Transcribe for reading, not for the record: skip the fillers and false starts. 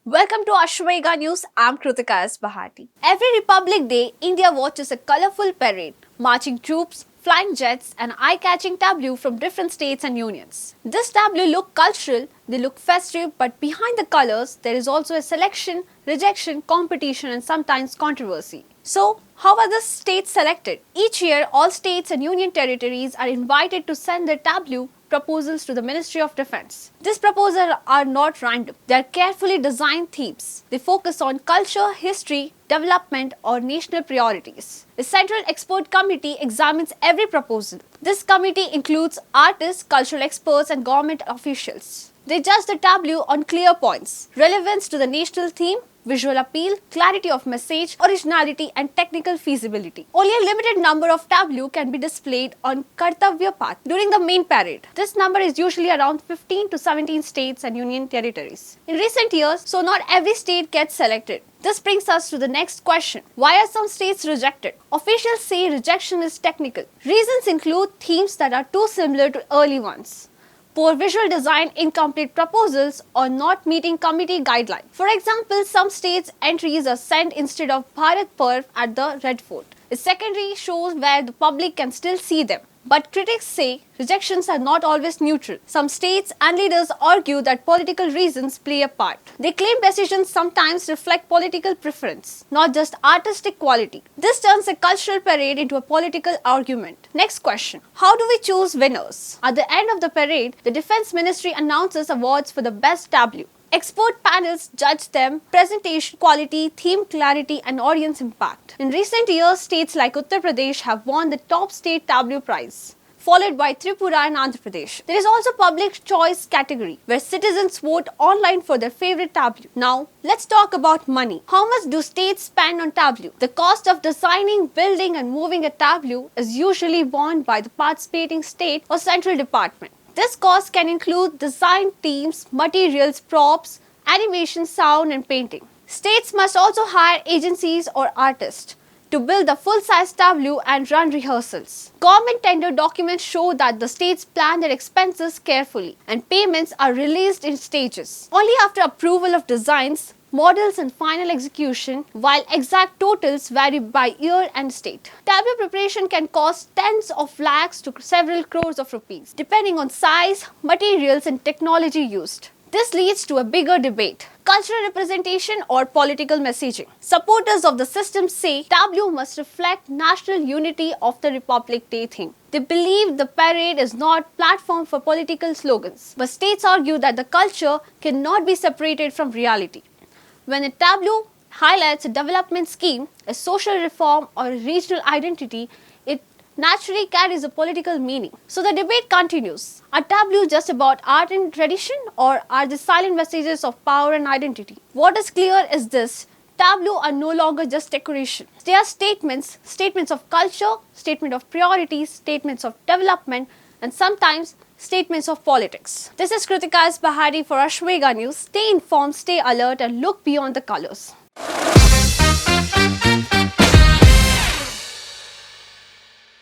Welcome to Ashwega News. I'm Kritika S. Bahati. Every Republic Day, India watches a colorful parade, marching troops, flying jets, and eye-catching tableau from different states and unions. This tableau look cultural, they look festive, but behind the colors, there is also a selection, rejection, competition, and sometimes controversy. So, how are the states selected? Each year, all states and union territories are invited to send their tableau proposals to the Ministry of Defense. These proposals are not random. They are carefully designed themes. They focus on culture, history, development, or national priorities. A central expert committee examines every proposal. This committee includes artists, cultural experts, and government officials. They judge the tableau on clear points: relevance to the national theme, visual appeal, clarity of message, originality, and technical feasibility. Only a limited number of tableau can be displayed on Kartavya Path during the main parade. This number is usually around 15 to 17 states and union territories. In recent years, so not every state gets selected. This brings us to the next question. Why are some states rejected? Officials say rejection is technical. Reasons include themes that are too similar to early ones, poor visual design, incomplete proposals, or not meeting committee guidelines. For example, some states' entries are sent instead of Bharat Parv at the Red Fort. A secondary shows where the public can still see them. But critics say rejections are not always neutral. Some states and leaders argue that political reasons play a part. They claim decisions sometimes reflect political preference, not just artistic quality. This turns a cultural parade into a political argument. Next question. How do we choose winners? At the end of the parade, the Defense Ministry announces awards for the best tableau. Expert panels judge them: presentation quality, theme clarity, and audience impact. In recent years, states like Uttar Pradesh have won the top state tableau prize, followed by Tripura and Andhra Pradesh. There is also public choice category, where citizens vote online for their favorite tableau. Now, let's talk about money. How much do states spend on tableau? The cost of designing, building, and moving a tableau is usually borne by the participating state or central department. This cost can include design teams, materials, props, animation, sound, and painting. States must also hire agencies or artists to build the full-size tableau and run rehearsals. Government tender documents show that the states plan their expenses carefully, and payments are released in stages. Only after approval of designs, models, and final execution, while exact totals vary by year and state. Tableau preparation can cost tens of lakhs to several crores of rupees, depending on size, materials, and technology used. This leads to a bigger debate: cultural representation or political messaging. Supporters of the system say tableau must reflect national unity of the Republic Day theme. They believe the parade is not platform for political slogans, but states argue that the culture cannot be separated from reality. When a tableau highlights a development scheme, a social reform, or a regional identity, it naturally carries a political meaning. So the debate continues. Are tableaux just about art and tradition, or are they silent messages of power and identity? What is clear is this: tableaux are no longer just decoration. They are statements of culture, statements of priorities, statements of development, and sometimes statements of politics. This is Kritika S. Bahari for Ashwega News. Stay informed, stay alert, and look beyond the colors.